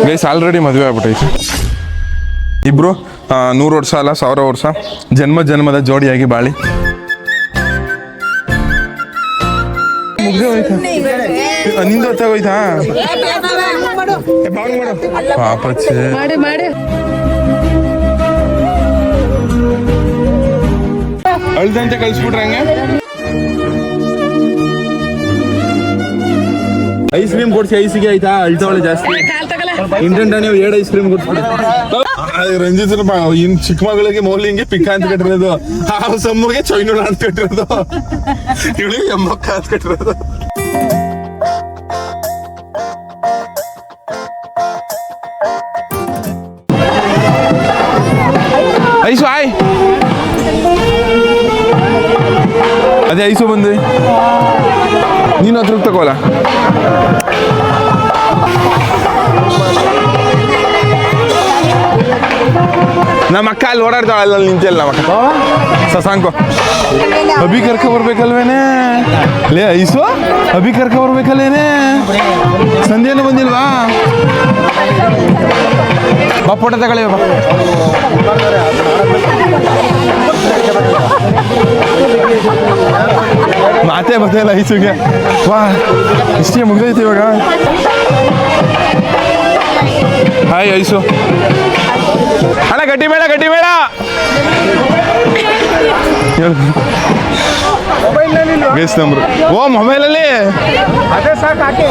Guys already ಮದುವೆ ಆಗ್ಬಿಟ್ಟೈತೆ. ಇಬ್ರು 100 ವರ್ಷ ಅಲ್ಲ 1000 ವರ್ಷ ಜನ್ಮ ಜನ್ಮದ ಜೋಡಿಯಾಗಿ ಬಾಳಿ. ಮುಗ್ದೆ ಹೋಯ್ತಾ ನಿಂದು ಹೊತ್ತಾಗೋಯ್ತಾ? ಪಾಪಚ್ಚೆ ಅಳ್ದಂತೆ ಕಳ್ಸ್ಬಿಟ್ರೆ ಹಂಗೆ. ಐಸ್ ಕ್ರೀಮ್ ಕೊಡ್ಸಿ ಐಸಿಗೆ ಆಯ್ತಾ? ಅಳ್ತಾವಳೆ ಜಾಸ್ತಿ ಇಂಟೆಂಟ ನೀವು 2 ಐಸ್ ಕ್ರೀಮ್ ಕೊಡ್ಸ್ಬಿಡಿ. ರಂಜಿತ್ ಇನ್ ಚಿಕ್ಕ ಮಗಳಿಗೆ ಮೌಲಿಂಗೆ ಪಿಕ್ಕ ಅಂತ ಕಟ್ಟಿರೋದು, ಆ ಸಮ್ಮಗೆ ಚೈನೂರ ಅಂತ ಕಟ್ಟಿರೋದು, ಇವಳಿಗೆ ಎಮ್ಮಕ್ಕ ಅಂತ ಕಟ್ಟಿರೋದು. ಐಸು ಆಯ್ ಅದೇ ಐಸು ಬಂದು ನೀನು ಹತ್ರ ತಗೋಲ್ಲ. ನಮ್ಮ ಅಕ್ಕ ಅಲ್ಲಿ ಓಡಾಡ್ತಾಳಲ್ಲ ನಿಂತಲ್ಲ ನಮ್ಮ ಅಕ್ಕ ಸಸಾಂಕು. ಅಭಿ ಕರ್ಕ ಬರ್ಬೇಕಲ್ವೇನೆ ಲೇ ಐಸು? ಅಭಿ ಕರ್ಕ ಬರ್ಬೇಕಲ್ವೇನೆ? ಸಂಧ್ಯೆನೂ ಬಂದಿಲ್ವಾ? ಬಾ ಫೋಟೋ ತಗೊಳ್ಳಿ ಬಾ. ಮಾತೇ ಬರ್ತಾಯಿಲ್ಲ ಐಸುಗೆ. ವಾ ಇಷ್ಟೇ ಮುಗ್ದೈತಿ ಇವಾಗ. Hi ice. ಅಣ್ಣ ಗಟ್ಟಿ ಮೇಳ ಗಟ್ಟಿ ಮೇಳ. Guest number. ಓ ಮೊಬೈಲಲ್ಲಿ ಅದೇ ಸಾಕು ಹಾಕಿ.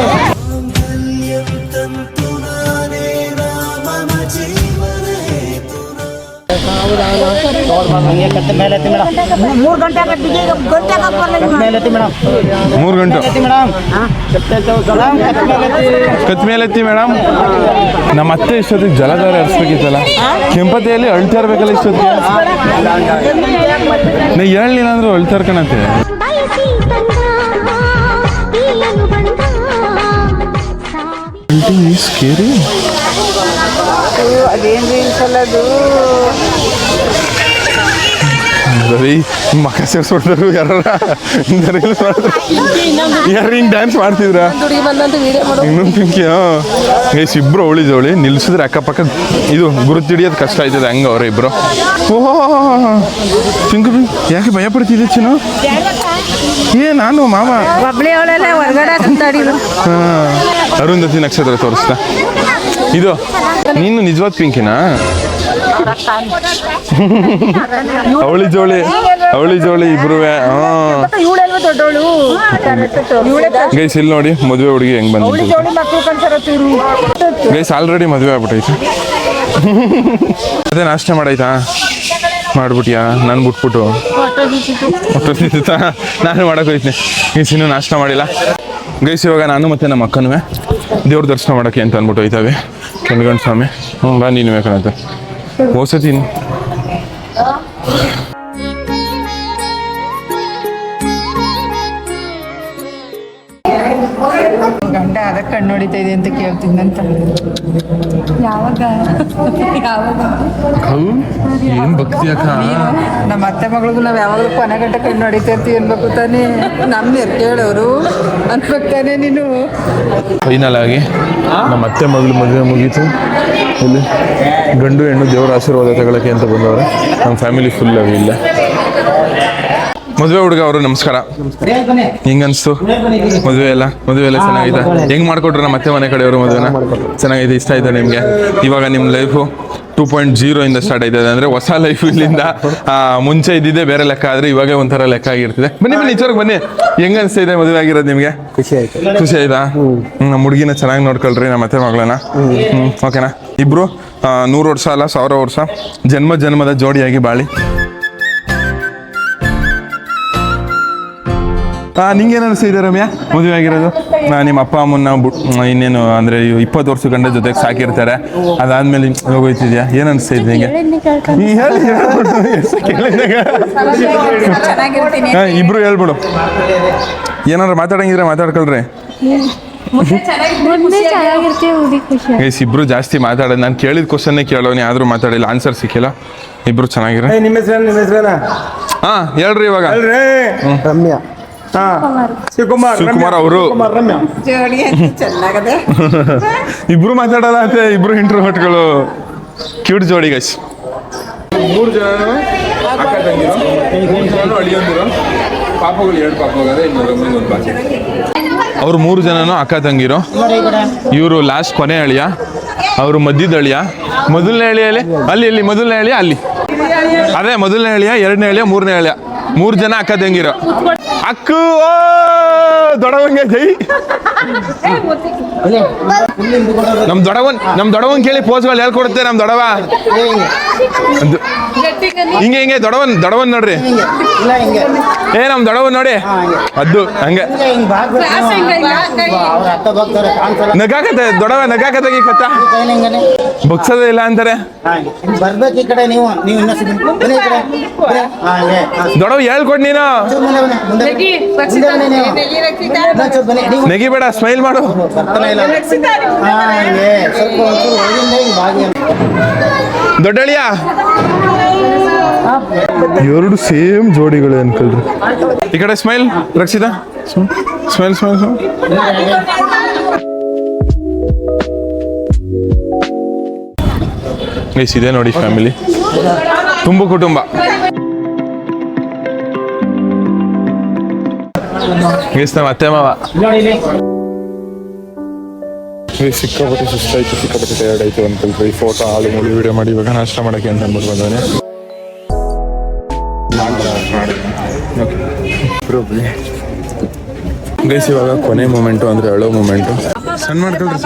ಮೂರು ಗಂಟೆ ಕತ್ ಮೇಲೆತ್ತಿ ಮೇಡಮ್. ನಮ್ಮ ಅತ್ತೆ ಇಷ್ಟೊತ್ತಿಗೆ ಜಲಧಾರ ಹರಿಸ್ಬೇಕಿತ್ತಲ್ಲ, ಕೆಂಪತಿಯಲ್ಲಿ ಅಳ್ತಾ ಇರ್ಬೇಕಲ್ಲ ಇಷ್ಟೊತ್ತಿಗೆ. ನಾ ಹೇಳಲಿಲ್ಲ ಅಂದ್ರೂ ಅಳ್ತಾ ಇರ್ಕಣತ್ತೆ. ಸ್ಕೇರಿ ಅದೇನ್ರಿ ಅದು ಬರೀ ಮಕ್ಕ ಸೇರ್ಸ್ಬಿಡ್ತಾರೆ ಯಾರು ಹಿಂಗೆ ಡ್ಯಾನ್ಸ್ ಮಾಡ್ತಿದ್ರ. ಇನ್ನೊಂದು ಪಿಂಕಿ ಗೈಸ್ ಇಬ್ರು ಅವಳಿ ಜವಳಿ ನಿಲ್ಸಿದ್ರೆ ಅಕ್ಕಪಕ್ಕ ಇದು ಗುರುತು ಹಿಡಿಯೋದು ಕಷ್ಟ ಆಯ್ತದೆ. ಹಂಗ ಅವ್ರ ಇಬ್ರು. ಓಹೋ ಪಿಂಕು ಯಾಕೆ ಭಯ ಪಡ್ತಿದ್ದೆ ಚಿನ್ನು? ನಾನು ಮಾವ ಅರುಂಧತಿ ನಕ್ಷತ್ರ ತೋರಿಸ್ತಾ. ಇದು ನೀನು ನಿಜವಾದ ಪಿಂಕಿನಾ? ಅವಳಿ ಜೋಳಿ ಇಬ್ರು. ಗೈಸ್ ಇಲ್ಲಿ ನೋಡಿ ಮದುವೆ ಹುಡುಗಿ ಹೆಂಗ್ ಬಂದ. ಗೈಸ್ ಆಲ್ರೆಡಿ ಮದುವೆ ಆಗ್ಬಿಟ್ಟೈತೆ. ಅದೇ ನಾಷ್ಟ ಮಾಡಾಯ್ತಾ? ಮಾಡ್ಬಿಟ್ಯಾ? ನಾನು ಬಿಟ್ಬಿಟ್ಟು ನಾನು ಮಾಡಕ್ ಹೋಯ್ತೀನಿ. ಗೈಸ್ ಇನ್ನೂ ನಾಷ್ಟ ಮಾಡಿಲ್ಲ. ಗೈಸ್ ಇವಾಗ ನಾನು ಮತ್ತೆ ನಮ್ಮ ಅಕ್ಕನೂ ದೇವ್ರ ದರ್ಶನ ಮಾಡೋಕ್ಕೆ ಅಂತ ಅಂದ್ಬಿಟ್ಟು ಹೋಯ್ತಾವೆ ಕೆಂಗಣ್ಣ ಸ್ವಾಮಿ. ಬಾ ನೀನು ಬೇಕಂತ ಹೋಸತೀನಿ. ಗಂಡ ಅದಕ್ಕೆ ಕಣ್ಣು ಹೊಡಿತಾ ಇದೆ ಅಂತ ಕೇಳ್ತಿದ್ದಂತ. ಯಾವಾಗ ಏನ್ ಭಕ್ತಿ ಅಕ್ಕ. ನಮ್ಮ ಅತ್ತೆ ಮಗಳಿಗೂ ನಾವು ಯಾವಾಗಲೂ ಕೊನೆ ಗಂಟೆ ಕಣ್ಣು ಹೊಡಿತಾ ಇರ್ತೀವಿ ಅನ್ಬೇಕು ತಾನೇ. ನಮ್ಮ ಕೇಳೋರು ಅನ್ಬೇಕು ತಾನೇ ನೀನು. ಫೈನಲ್ ಆಗಿ ನಮ್ಮ ಅತ್ತೆ ಮಗಳು ಮದುವೆ ಮುಗೀತು. ಇಲ್ಲಿ ಗಂಡು ಹೆಣ್ಣು ದೇವರ ಆಶೀರ್ವಾದ ತಗೊಳಕ್ಕೆ ಅಂತ ಬಂದವ್ರೆ. ನಮ್ಮ ಫ್ಯಾಮಿಲಿ ಫುಲ್ ಅವಿ ಇಲ್ಲ. ಮದುವೆ ಹುಡುಗ ಅವರು ನಮಸ್ಕಾರ. ಹೆಂಗನ್ಸ್ತು ಮದುವೆ ಎಲ್ಲ ಚೆನ್ನಾಗಿದೆ? ಹೆಂಗ್ ಮಾಡ್ಕೊಟ್ರು ನಮ್ಮ ಅತ್ತೆ ಮನೆ ಕಡೆಯವರು ಮದುವೆನ? ಚೆನ್ನಾಗಿದೆ, ಇಷ್ಟ ಆಯ್ತು ನಿಮ್ಗೆ? ಇವಾಗ ನಿಮ್ಮ ಲೈಫು 2.0 ಇಂದ ಸ್ಟಾರ್ಟ್ ಆಯ್ತದೆ. ಅಂದ್ರೆ ಹೊಸ ಲೈಫ್ ಇಲ್ಲಿಂದ ಮುಂಚೆ ಇದ್ದಿದ್ದೆ ಬೇರೆ ಲೆಕ್ಕ ಆದ್ರೆ ಇವಾಗ ಒಂಥರ ಲೆಕ್ಕ ಆಗಿರ್ತದೆ. ಬನ್ನಿ ಈಚೆಗೆ ಬನ್ನಿ. ಹೆಂಗ ಅನ್ಸ್ತಾ ಇದೆ ಮದುವೆ ಆಗಿರೋದು ನಿಮ್ಗೆ? ಖುಷಿ ಆಯ್ತಾ? ನಮ್ಮ ಹುಡುಗಿನ ಚೆನ್ನಾಗಿ ನೋಡ್ಕೊಳ್ರಿ ನಮ್ಮ ಅತ್ತೆ ಮಗಳನ್ನ. ಓಕೆನಾ? ಇಬ್ರು 100 ವರ್ಷ ಅಲ್ಲ 1000 ವರ್ಷ ಜನ್ಮ ಜನ್ಮದ ಜೋಡಿಯಾಗಿ ಬಾಳಿ. ನಿಂಗೇನು ಅನಿಸ್ತಿದೆ ರಮ್ಯಾ ಮದುವೆ ಆಗಿರೋದು? ನಿಮ್ಮ ಅಪ್ಪ ಅಮ್ಮನ ಇನ್ನೇನು ಅಂದರೆ 20 ವರ್ಷ ಗಂಡ ಜೊತೆಗೆ ಸಾಕಿರ್ತಾರೆ, ಅದಾದ್ಮೇಲೆ ಹೋಗೋಯ್ತಿದ್ಯಾ? ಏನು ಅನಿಸ್ತಾ ಇದೆ ನಿಂಗೆ? ಇಬ್ರು ಹೇಳ್ಬಿಡು. ಏನಾರು ಮಾತಾಡಂಗಿದ್ರೆ ಮಾತಾಡ್ಕೊಳ್ರಿ. ಗೈಸ್ ಇಬ್ರು ಜಾಸ್ತಿ ಮಾತಾಡೋದು. ನಾನು ಕೇಳಿದ ಕ್ವಶನ್ನೇ ಕೇಳೋನಿ ಆದ್ರೂ ಮಾತಾಡಿಲ್ಲ, ಆನ್ಸರ್ ಸಿಕ್ಕಿಲ್ಲ. ಇಬ್ರು ಚೆನ್ನಾಗಿರ. ನಿಮ್ಮ ಹೆಸರೇನ? ಹಾ ಹೇಳ್ರಿ ಇವಾಗ. ರಮ್ಯಾ. ಶಿವಕುಮಾರ್ ಅವರು ಜೋಡಿ ಅಂತ ಚೆನ್ನಾಗದೆ. ಇಬ್ರು ಮಾತಾಡಲ್ಲ ಅಂತೆ, ಇಬ್ರು ಇಂಟ್ರೋವರ್ಟ್ಗಳು. ಕ್ಯೂಟ್ ಜೋಡಿ ಗೈಸ್. 3 ಜನ ಅಕ್ಕ ತಂಗಿರು, 3 ಜನ ಅಳಿಯಂದಿರು, ಪಾಪಗಳು 2 ಪಾಪಗಳದೆ, ಇನ್ನೊಂದು ಬಾಕಿ. ಅವ್ರು 3 ಜನನು ಅಕ್ಕ ತಂಗಿರು. ಇವರು ಲಾಸ್ಟ್ ಕೊನೆ ಅಳಿಯ, ಅವರು ಮಧ್ಯದ ಅಳಿಯ. ಮೊದಲನೇ ಅಳಿಯಲ್ಲಿ ಅಲ್ಲಿ ಮೊದಲನೇ ಅಳಿಯ ಅಲ್ಲಿ, ಅದೇ ಮೊದಲನೇ ಅಳಿಯ, 2ನೇ ಅಳಿಯ, 3ನೇ ಅಳಿಯ. 3 ಜನ ಅಕ್ಕ ತಂಗಿರು. ಅಕ್ಕು ದೊಡವಂಗೆ ಜೈ. ನಮ್ ದೊಡವನ್ ಕೇಳಿ ಪೋಸ್ಗಳು ಹೇಳ್ಕೊಡುತ್ತೆ ನಮ್ ದೊಡವ. ಹಿಂಗೆ ದೊಡವನ್ ನೋಡ್ರಿ. ನಮ್ ದೊಡವನ್ ನೋಡಿ ಅದು ಹಂಗೆ ನಗಾಕತ್ತೆ ದೊಡವ, ನಗಾಕತ್ತೆ ಕತ್ತ ಬಗ್ಸೋದೇ ಇಲ್ಲ ಅಂತಾರೆ. ಬರ್ಬೇಕು ಈ ಕಡೆ ನೀವು ದೊಡವ ಹೇಳ್ಕೊಡ್ ನೀನು. ನೆಗಿಬೇಡ, ಸ್ಮೈಲ್ ಮಾಡು. ದೊಡ್ಡಳಿಯ 2 ಸೇಮ್ ಜೋಡಿಗಳು ಅನ್ಕೊಳ್ರಿ. ಈ ಕಡೆ ಸ್ಮೈಲ್ ರಕ್ಷಿತಾ, ಸ್ಮೈಲ್. ಗೈಸ್ ಇದೆ ನೋಡಿ ಫ್ಯಾಮಿಲಿ, ತುಂಬ ಕುಟುಂಬ. ಗೈಸ್ ನಮ್ಮ ಅತ್ತೆ ಮಾವ. ಸಿಕ್ಕಾಪಟ್ಟೆ ಸುಸ್ತಾಯ್ತು, ಸಿಕ್ಕಾಪಟ್ಟೆ ಟಯರ್ಡ್ ಆಯ್ತು ಅನ್ಕೊಳ್ರಿ. ಫೋಟೋ ಹಾಳು ಮೂಳು ವಿಡಿಯೋ ಮಾಡಿ ಇವಾಗ ನಾಷ್ಟ ಮಾಡಕ್ಕೆ ಅಂತ ಅಂದ್ಬಿಟ್ಟು ಬಂದವನೇ. ಗೈಸ್ ಇವಾಗ ಕೊನೆ ಮೂಮೆಂಟು ಅಂದ್ರೆ ಅಳೋ ಮೂಮೆಂಟು. ಸಣ್ಣ ಮಾಡ್ಕೊಳ್ರಿ,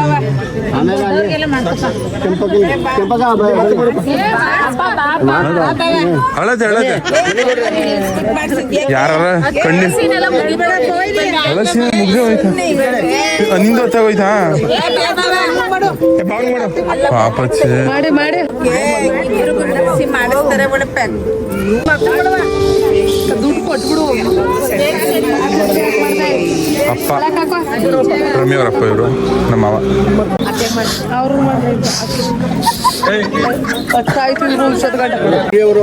ಅಳತೆ ಯಾರ ಕಣ್ಣಿ ಮುಗ್ದೆ ಹೋಯ್ತಾ, ನಿಂದು ಹೊತ್ತಾಗೋಯ್ತಾ ಪಾಪಚ್ಚೆ. ಅಪ್ಪ ರಮ್ಯವರಪ್ಪ ಇವರು ನಮ್ಮ ಮಾವ.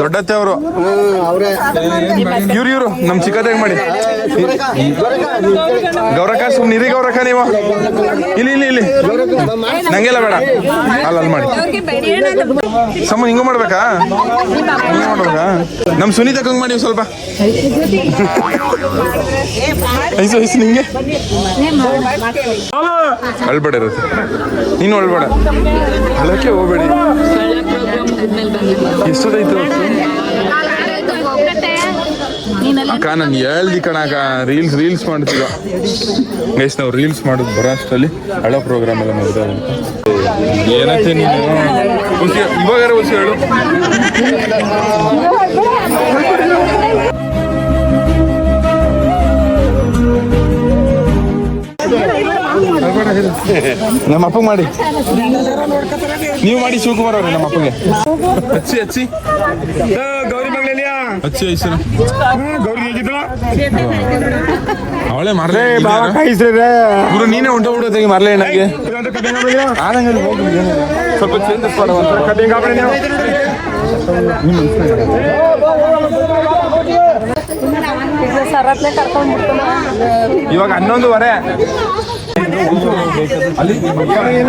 ದೊಡ್ಡತ್ತೆ ಅವರು, ಇವ್ರು ನಮ್ ಚಿಕ್ಕದಾಗಿ ಮಾಡಿ. ಗೌರಕ ಸುಮ್ನಿರಿ, ಗೌರಕ ನೀವು ಇಲ್ಲಿ ನಂಗೆಲ್ಲ ಬೇಡ, ಅಲ್ಲಿ ಮಾಡಿ. ಸಮ ಹಿಂಗ ಮಾಡ್ಬೇಕಾ, ನಮ್ ಸುನೀತಕ್ಕ ಹಂಗ್ ಮಾಡಿ ಸ್ವಲ್ಪ. ಐಸು ನಿಂಗೆ ಅಳ್ಬೇಡ ಇರುತ್ತೆ, ನೀನು ಅಳ್ಬೇಡ, ಅಳಕ್ಕೆ ಹೋಗ್ಬೇಡಿ. ಎಷ್ಟೊತ್ತಾಯ್ತು ಅಕ್ಕ? ನಾನು ಹೇಳ್ದಿ ಕಣಕ್ಕ, ರೀಲ್ಸ್ ಮಾಡ್ತೀವ ಗೈಸ್. ನಾವು ರೀಲ್ಸ್ ಮಾಡೋದು ಬರೋ ಅಷ್ಟರಲ್ಲಿ ಹಳೋ ಪ್ರೋಗ್ರಾಮ್ ಎಲ್ಲ ಮುಗಿದ. ಏನೈತೆ ನೀನು ಇವಾಗಾರ ಹೊಸ ಹೇಳು. ನಮ್ಮ ಅಪ್ಪ ಮಾಡಿ, ನೀವು ಮಾಡಿ. ಶಿವಕುಮಾರ್ ಅವ್ರೆ ನಮ್ಮ ಅಪ್ಪಗೆ ಹಚ್ಚಿ ಗೌರಿ ಮಗಳಲ್ಲಿಯ ಹಚ್ಚಿ ಐಸನ ಗೌರಿ ಹೇಗಿದ್ರು ಅವಳೇ ಮಾರ್ಲೆ ಗುರು, ನೀನೇ ಹೊಂಟೋಗ್ಬಿಡೋದಾಗಿ ಮಾರ್ಲೆ ನನಗೆ ಸ್ವಲ್ಪ ಚೇಂಜಸ್ ಮಾಡುವಂತ. ಇವಾಗ 11:15 ಅಲ್ಲಿ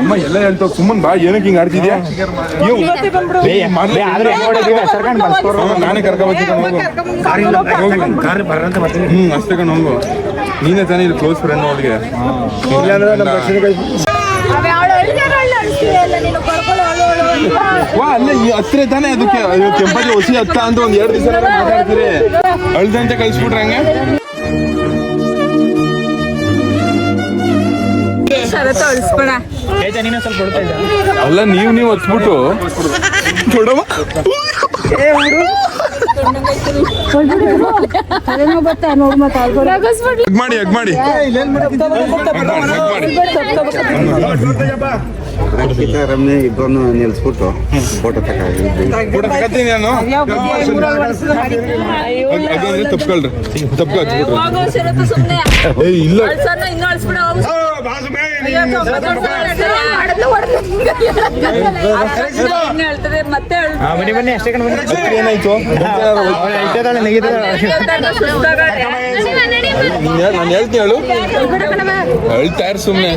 ಅಮ್ಮ ಎಲ್ಲ ಹೇಳ್ತಾವ. ಸುಮ್ಮನ್ ಬಾ, ಏನಕ್ಕೆ ಹಿಂಗ ಆಡ್ತಿದ್ಯಾ? ನಾನೇ ಕರ್ಕೊಂಡ್ಬರ್ತೀನಿ, ಅಷ್ಟೇ ಕಣ್ ಹೋಗು. ನೀನೇ ತಾನೇ ಇಲ್ಲಿ ಕ್ಲೋಸ್ ಫ್ರೆಂಡ್ ಅವ್ರಿಗೆ. ಅಲ್ಲೇ ಹತ್ರ ತಾನೇ ಅದಕ್ಕೆ ಕೆಂಪತಿ ಹೊಸಿ ಹತ್ತ ಅಂತ 1-2 ದಿವಸ ಮಾತಾಡ್ತೀರಿ. ಅಳ್ದಂತೆ ಕಳ್ಸ್ಬಿಟ್ರೆ ಹಂಗೆ. ಅಲ್ಲ ನೀವು ಹಚ್ಬಿಟ್ಟು ಕೊಡವ ಮಾಡಿ ರಮ್ಯ ಇಬ್ಬರನ್ನು ನಿಲ್ಸ್ಬಿಟ್ಟು ಫೋಟೋ ತಗೋತೀನಿ ನಾನು. ತಪ್ಕೊಳ್ರಿ, ಇಲ್ಲ ಏನಾಯ್ತು? ನಾನು ಹೇಳ್ತೀನಿ ಹೇಳು ಹೇಳ್ತಾರ ಸುಮ್ಮನೆ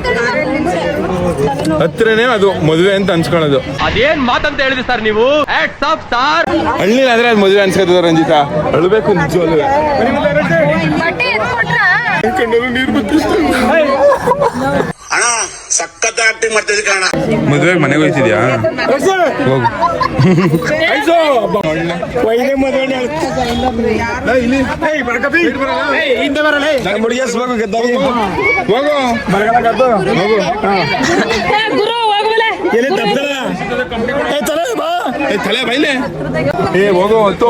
ಹತ್ರನೇ ಅದು ಮದುವೆ ಅಂತ ಅನ್ಸ್ಕೊಳ್ಳೋದು. ಅದೇನ್ ಮಾತಂತ ಹೇಳಿದ್ರಿ ಸರ್ ನೀವು? ಹಳ್ಳಿ ಆದ್ರೆ ಅದು ಮದುವೆ ಅನ್ಸ್ಕೊತದ ರಂಜಿತಾ. ಅಳ್ಬೇಕು ನಿಜವಲ್ಲೂ. ನೀರು ಅಣ್ಣ ಸಖತ್ ಆಕ್ಟಿಂಗ್ ಮಾಡ್ತಿದ್ದೆ ಕಣ. ಮದುವೆಗೆ ಮನೆಗೆ ಹೋಯ್ತಿದ್ಯಾ? ಹೋಗು. ತಲೆ ಬೈಲೆ ಏ ಹೋಗೋ ಹೊತ್ತು.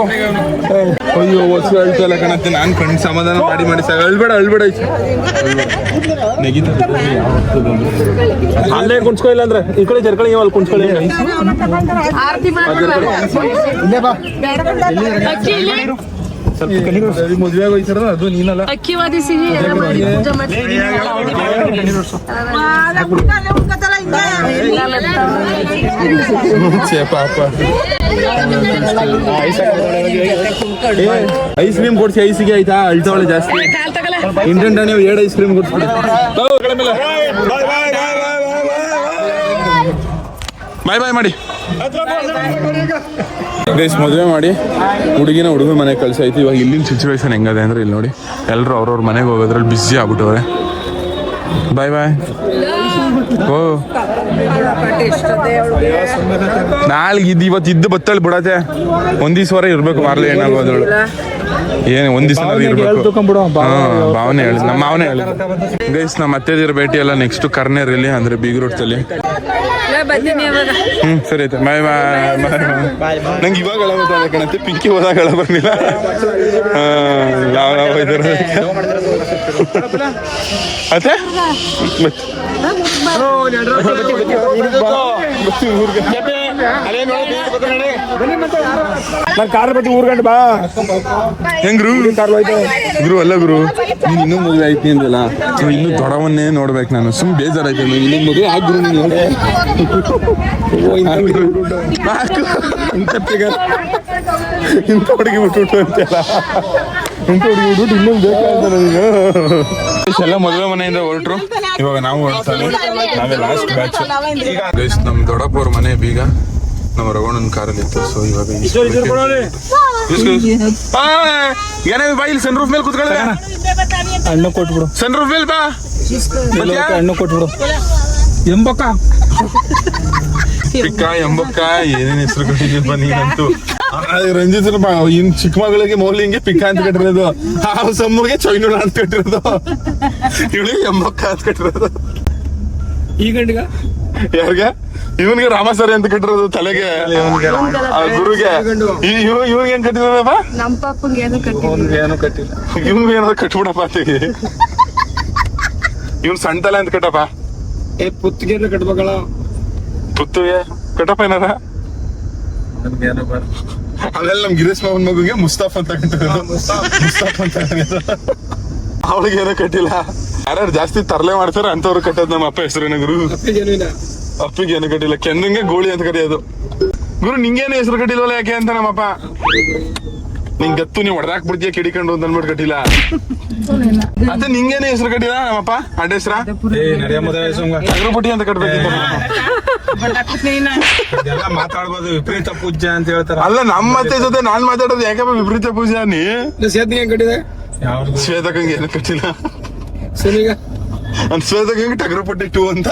ಅಯ್ಯೋ ಹೊಸ ಹೇಳ್ತಲ್ಲ ಕಣತ್ತೆ. ನಾನು ಕಣ್ ಸಮಾಧಾನ ಮಾಡಿ ಸಾಗ. ಅಳ್ಬೇಡ ನೆಗಿತ ಅಲ್ಲೇ ಕುಣ್ಸ್ಕೊಳ್ಳಿಲ್ಲ ಅಂದ್ರೆ ಈ ಕಡೆ ಜರ್ಕಳಿ ಅಲ್ಲಿ ಕುಣ್ಸ್ಕೊಳ್ಳಿ. ಮದುವೆ ಹೋಯ್ತಾರ ಅದು ನೀನಲ್ಲ. ಅಕ್ಕಿವಾದಿ ಸಿಹಿ ಎಲ್ಲ ಮಾಡಿ ಪೂಜೆ ಮಾಡಿ ಪಾಪ ಐಸ್ ಕ್ರೀಮ್ ಕೊಡ್ಸಿ. ಐಸಿಗೆ ಆಯ್ತಾ ಅಳ್ತಾವಳೆ ಜಾಸ್ತಿ. ಇಂಟೆಂಟ ನೀವು 2 ಐಸ್ ಕ್ರೀಮ್ ಕೊಡ್ಸ್ಬಿಡಿ. ಬಾಯ್ ಮಾಡಿ ಗೈಸ್. ಮದುವೆ ಮಾಡಿ ಹುಡುಗನ ಮನೆಗೆ ಕಳ್ಸಾಯ್ತು. ಇವಾಗ ಇಲ್ಲಿನ ಸಿಚುವೇಶನ್ ಹೆಂಗದೆ ಅಂದ್ರೆ ಇಲ್ಲಿ ನೋಡಿ, ಎಲ್ಲರೂ ಅವ್ರವ್ರ ಮನೆಗೆ ಹೋಗೋದ್ರಲ್ಲಿ ಬಿಸಿ ಆಗ್ಬಿಟ್ಟವ್ರೆ. ಬಾಯ್ ಓ ನಾಳೆಗೆ ಇವತ್ತು ಇದ್ದು ಬತ್ತಲ್ಲಿ ಬಿಡತ್ತೆ. ಒಂದ್ ದಿವ್ಸವರೆ ಇರ್ಬೇಕು. ಮಾರ್ಲಿ ಏನಾಗೋದಳು ಏನು ಒಂದ್ ದಿವ್ಸ ಇರ್ಬೇಕು. ಭಾವನೆ ಹೇಳಿ ನಮ್ಮ ಮಾವನೇ ಹೇಳಿ. ಗೈಸ್ ನಮ್ಮ ಅತ್ತೆದಿರ ಭೇಟಿ ಎಲ್ಲ ನೆಕ್ಸ್ಟ್ ಕರ್ನೇರಲ್ಲಿ ಅಂದ್ರೆ ಬೀಗ್ರೋಡ್ತಲ್ಲಿ. ಸರಿ ಆಯ್ತು. ನಂಗೆ ಇವಾಗ ಅಳ ಬರ್ತಾ ಕಣತ್ತೆ. ಪಿಂಕಿ ಹೋದಾಗ ಅಳ ಬರ್ಲಿಲ್ಲ. ಯಾವ ಇದಾರೆ ಅತ್ತೆ ಬಾ ಹೆಂಗ್ರು ಗುರು ಅಲ್ಲ ಗುರು. ನೀನ್ ಇನ್ನೂ ಮದುವೆ ಆಯ್ತಿ ಅಂದಲ್ಲ. ಇನ್ನೂ ದೊಡ್ಡವನ್ನೇ ನೋಡ್ಬೇಕು ನಾನು. ಸುಮ್ ಬೇಜಾರಾಯ್ತು. ಇನ್ನೊಂದು ಮದುವೆ ಆಗ್ರು ನೀನು. ಇಂಥ ಹುಡುಗಿ ಬಿಟ್ಬಿಟ್ಟು ಅಂತೆಲ್ಲ. ಇಂಥ ಹುಡುಗಿ ಬಿಟ್ಬಿಟ್ಟು ಇನ್ನೊಂದು ಬೇಕಾಗ್ತಾನೆ ನೀನು. ಎಲ್ಲ ಮದುವೆ ಮನೆಯಿಂದ ಹೊರಟ್ರು. ಇವಾಗ ನಾವು ಹೊರಡ್ತಾನೆ. ನಾವೇ ಲಾಸ್ಟ್ ಬ್ಯಾಚ್. ಗೈಸ್ ನಮ್ ದೊಡ್ಡಪ್ಪವ್ರ ಮನೆ ಬೀಗ ನಮ್ಮ ರಘುಣ್ಣನ ಕಾರಲ್ಲಿ ಇತ್ತು. ಸೊ ಇವಾಗ ಏನಾದ್ರು ಬಾ. ಇಲ್ಲಿ ಸನ್ ರೂಫ್ ಮೇಲೆ ಕೂತ್ಕೊಳ್ಳ. ಹಣ್ಣು ಕೊಟ್ಬಿಡು. ಸನ್ ರೂಫ್ ಮೇಲೆ ಬಾ. ಹಣ್ಣು ಕೊಟ್ಬಿಡು. ಎಂಬಕ್ಕ ಪಿಕ್ಕ ಎಂಬಕ್ಕ ಏನೇನ್ ಹೆಸರು ಕಟ್ಟಿದ್ಯಪ್ಪ ನೀನಂತೂ. ರಂಜಿತ್ ಇನ್ ಚಿಕ್ಕ ಮಗಳಿಗೆ ಮೌಲಿಂಗೆ ಪಿಕ್ಕ ಅಂತ ಕಟ್ಟಿರೋದು. ಆ ಸಮ್ಮಗೆ ಚೈನೂರ ಅಂತ ಕಟ್ಟಿರೋದು. ಇವಳಿಗೆ ಎಂಬಕ್ಕ ಅಂತ ಕಟ್ಟಿರೋದು. ಈ ಗಂಡಿಗ ಯಾರ್ಗ? ಇವನ್ಗೆ ರಾಮಸರಿ ಅಂತ ಕಟ್ಟಿರೋದು ತಲೆಗೆ. ಗುರುಗೆ ಇವ್ನಿಗೆ ಏನ್ ಕಟ್ಟಿರೋದಪ್ಪ? ನಮ್ಮ ಪಾಪಂಗೆ ಏನು ಕಟ್ಟಿಲ್ಲ. ಇವ್ನಿಗೆ ಏನಾದ್ರು ಕಟ್ಬಿಡಪ್ಪ ಅಂತೀವಿ. ಇವ್ನ್ ಸಣ್ಣ ತಲೆ ಅಂತ ಕಟ್ಟಪ್ಪ. ಪುತ್ತಿಗೆ ಕಟ್ಬೇಕಲ್ಲ. ಪುತ್ತಿಗೆ ಕಟ್ಟಪ್ಪ ಏನಾರ. ಅವೆಲ್ಲ ನಮ್ ಗಿರೀಶ್ ಮಾವನ್ ಮಗುಗೆ ಮುಸ್ತಾಫ್ ಅಂತ ಕಟ್ಟಿರೋದು. ಮುಸ್ತಾಫ್ ಅಂತ ಅವಳಿಗೆ ಏನೋ ಕಟ್ಟಿಲ್ಲ. ಯಾರ್ಯಾರು ಜಾಸ್ತಿ ತರಲೆ ಮಾಡ್ತಾರ ಅಂತವ್ರು ಕಟ್ಟೋದು. ನಮ್ಮ ಅಪ್ಪ ಹೆಸರೇನ ಗುರು? ಅಪ್ಪಿಗೆ ಏನು ಕಟ್ಟಿಲ್ಲ. ಕೆಂದಂಗೆ ಗೋಳಿ ಅಂತ ಕರೆಯೋದು. ಗುರು ನಿಂಗೇನು ಹೆಸರು ಕಟ್ಟಿಲ್ವಲ್ಲ ಯಾಕೆ ಅಂತ ನಮ್ಮಪ್ಪ. ನಿಂಗ್ ಗತ್ತು ನೀವು ಹೊಡೆದಾಕ್ ಬಿಡ್ತೀಯ ಕಿಡಿಕೊಂಡು ಅಂತ ಅಂದ್ಬಿಟ್ಟು ಕಟ್ಟಿಲ್ಲ. ಅದೇ ನಿಂಗೇನೆ ಹೆಸರು ಕಟ್ಟಿಲ್ಲ ನಮ್ಮಪ್ಪ. ಅಡ್ಡ ಹೆಸ್ರ ಅಗ್ರಪುಟಿ ಅಂತ ಕಟ್ಬೇಕಿತ್ತು. ಮಾತಾಡ್ಬೋದು. ವಿಪರೀತ ಪೂಜೆ ಅಂತ ಹೇಳ್ತಾರ. ಅಲ್ಲ ನಮ್ಮ ಅತ್ತೆ ಜೊತೆ ನಾನ್ ಮಾತಾಡೋದು ಯಾಕಪ್ಪ ವಿಪರೀತ ಪೂಜೆ? ನೀ ಸೇತಿಗೆ ಕಟ್ಟಿದೆ. ಶ್ವೇತಕಂಗೆ ಏನು ಕಟ್ಟಿಲ್ಲ. ಸುನೀಗ ಶ್ವೇತಕಂಗೆ ಟಗರಪಟ್ಟಿ 2 ಅಂತ.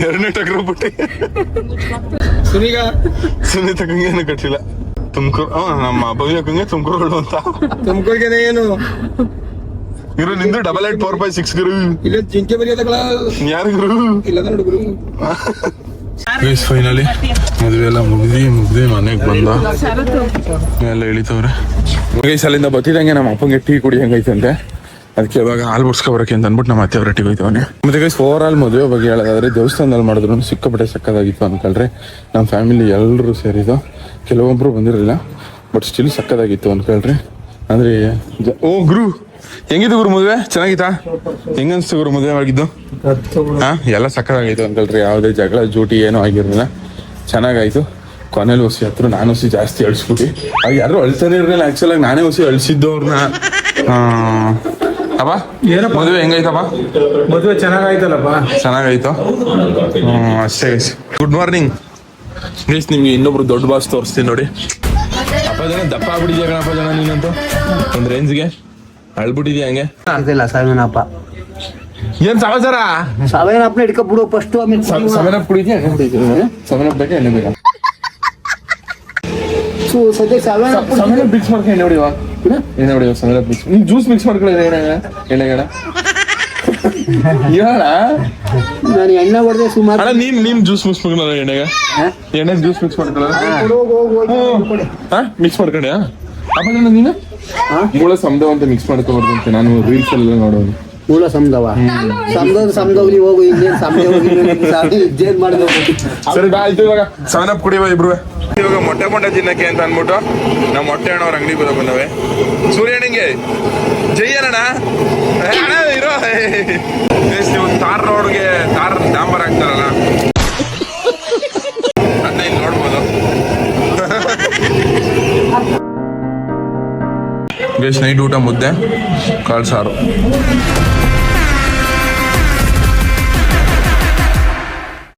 2ನೇ ಟಗರಪಟ್ಟಿ. ಸುನೀತಕಂಗೆ ಏನು ಕಟ್ಟಿಲ್ಲ. ತುಮಕೂರು ನಮ್ಮ ಭವ್ಯಕಂಗೆ ತುಮಕೂರು ಅಂತ. ತುಮಕೂರಿಗೆ ಏನು ಇರು ನಿಂದು 8845 ಗುರು. ಇಲ್ಲ ಜಿಂಕೆ ಬರೆಯೋದಲ್ಲ. ಯಾರು ಗುರು? ಇಲ್ಲ ನೋಡು ಗುರು. ಫೈನಲಿ ಮದುವೆ ಎಲ್ಲ ಮುಗ್ದಿ ಮನೆಗೆ ಬಂದ ಎಲ್ಲ ಇಳಿತವ್ರೆ. ಗೈಸ್ ಅಲ್ಲಿಂದ ಬತ್ತಿದಂಗೆ ನಮ್ಮ ಅಪ್ಪಂಗೆ ಟೀ ಕುಡಿಯಂಗೈತಂತೆ. ಅದಕ್ಕೆ ಇವಾಗ ಹಾಲು ಬಡ್ಸ್ಕೊ ಬರಕ್ಕೆ ಅಂತ ಅಂದ್ಬಿಟ್ಟು ನಮ್ಮ ಅತ್ತೆ ಟೀ ಹೋಯ್ತವನೆ. ಮತ್ತೆ ಗೈಸ್ ಓವರ್ ಆಲ್ ಮದುವೆ ಬಗ್ಗೆ ಹೇಳೋದಾದ್ರೆ ದೇವಸ್ಥಾನದಲ್ಲಿ ಮಾಡಿದ್ರು ಸಿಕ್ಕಾಪಟ್ಟೆ ಸಕ್ಕದಾಗಿತ್ತು ಅನ್ಕೊಳ್ರಿ. ನಮ್ಮ ಫ್ಯಾಮಿಲಿ ಎಲ್ಲರೂ ಸೇರಿದ್ದು. ಕೆಲವೊಬ್ರು ಬಂದಿರಲಿಲ್ಲ ಬಟ್ ಸ್ಟಿಲ್ ಸಕ್ಕದಾಗಿತ್ತು ಅನ್ಕೊಳ್ರಿ. ಅಂದ್ರೆ ಓ ಗುರು ಹೆಂಗಿದ್ದು ಗುರು ಮದುವೆ? ಚೆನ್ನಾಗಿತ್ತಾ? ಹೆಂಗನ್ಸ್ತು ಗುರು ಮದುವೆ ಆಗಿದ್ದು? ಎಲ್ಲ ಸಕ್ಕದಾಗಿತ್ತು ಅನ್ಕೊಳ್ರಿ. ಯಾವುದೇ ಜಗಳ ಜೂಟಿ ಏನೂ ಆಗಿರಲಿಲ್ಲ. ಚೆನ್ನಾಗಾಯ್ತು. ಕೊನೆಯಲ್ಲಿ ಹೊಸಿ ಹತ್ರ ನಾನು ಹೊಸಿ ಜಾಸ್ತಿ ಅಳಿಸ್ಬಿಟ್ಟು. ಯಾರು ಅಳ್ತಾನೆ ಇರಲಿಲ್ಲ. ಆಕ್ಚುಲ್ ಆಗಿ ನಾನೇ ಹೊಸಿ ಅಳಿಸಿದ್ದು ಅವ್ರನ್ನ. ಅಪ್ಪ ಏನಪ್ಪ? ಮದುವೆ ಹೆಂಗೈತಪ್ಪ? ಮದುವೆ ಚೆನ್ನಾಗಾಯ್ತಲ್ಲಪ್ಪ. ಚೆನ್ನಾಗಾಯ್ತು. ಅಷ್ಟೇ ಗೈಸ್. Good morning guys. ನಿಮ್ಗೆ ಇನ್ನೊಬ್ರು ದೊಡ್ಡ ಬಾಸ್ ತೋರಿಸ್ತೀನಿ ನೋಡಿ. ಅಪ್ಪ ಜನ ದಪ್ಪ ಆಗ್ಬಿಟ್ಟಿದ್ಯಾ ಕಣಪ್ಪ ಜನ ನೀನಂತೂ ಒಂದ್ ರೇಂಜ್ಗೆ ಅಳ್ಬಿಟ್ಟಿದ್ಯಾ ಹಂಗೆ. ಅಂತಿಲ್ಲ ಸಾವೇನಪ್ಪ. ಏನ್ ಸಮಾಚಾರ? ಸಾವೇನಪ್ಪನ ಹಿಡ್ಕೊಬಿಡು ಫಸ್ಟ್. ಆಮೇಲೆ ಸೆವೆನ್ ಅಪ್ ಕುಡಿದ್ಯಾ? ಎಣ್ಣೆ ಕುಡಿದ್ಯಾ? ಸೆವೆನ್ ಅಪ್ ಬೇಕಾ ಎಣ್ಣೆ ಬೇಕಾ? ಸದ್ಯ ಸಾವೇನಪ್ಪ ಸೆವೆನ್ ಅಪ್ ಮಿಕ್ಸ್ ಮಾಡ್ಕೊಂಡು ಎಣ್ಣೆ ಹೊಡಿವಾ? ಎಣ್ಣೆ ಹೊಡಿವ ಸೆವೆನ್ ಅಪ್ ಮಿಕ್ಸ್. ನೀನ್ ಜ್ಯೂಸ್ ಮಿಕ್ಸ್ ಮಾಡ್ಕೊಳ್ಳಿ ಎಣ್ಣೆಗಳ ಹೇಳ. ನಾನು ಎಣ್ಣೆ ಹೊಡೆದೆ ಸುಮಾರು. ಅಣ್ಣ ನೀನ್ ಜ್ಯೂಸ್ ಮಿಕ್ಸ್ ಮಾಡ್ಕೊಳ್ಳ ಎಣ್ಣೆಗೆ. ಎಣ್ಣೆ ಜ್ಯೂಸ್ ಮಿಕ್ಸ್ ಮಾಡ್ಕೊಳ್ಳ ಮಿಕ್ಸ್ ಮಾಡ್ಕೊಂಡೆ. ಅಪ್ಪ ನೀನು ಮೂಳ ಸಮದವ ಅಂತ ಮಿಕ್ಸ್ ಮಾಡ್ಕೊಬಾರ್ದಂತೆ ನಾನು ರೀಲ್ಸ್ ಎಲ್ಲ ನೋಡೋದು. ಮೂಲ ಸಮದವ ಸಮದವ್ಲಿ ಹೋಗು. ಇನ್ನೇನು ಸಮದ ಹೋಗಿ ಇದೇನ್ ಮಾಡಿದ್ರು. ಸರಿ ಬಾ ಆಯ್ತು. ಇವಾಗ ಸೆವೆನ್ ಅಪ್ ಕುಡಿಯುವ ಇಬ್ರು. ಇವಾಗ ಮೊಟ್ಟೆ ತಿನ್ನಕ್ಕೆ ಅಂತ ಅಂದ್ಬಿಟ್ಟು ನಾವು ಮೊಟ್ಟೆ ಅಣ್ಣವ್ರ ಅಂಗಡಿ ಬರೋ ಬಂದವೆ. ಸೂರ್ಯನಿಗೆ ಜೈ ಅಣ್ಣ ಅಣ್ಣ ಇರೋ. ನೀವು ತಾರ್ ರೋಡ್ಗೆ ತಾರ್ ಡಾಂಬರ್ ಹಾಕ್ತಾರಲ್ಲ ಅದನ್ನ ಇಲ್ಲಿ ನೋಡ್ಬೋದು. ಬೇಸ್ ನೈಟ್ ಊಟ ಮುದ್ದೆ ಕಾಳು ಸಾರು.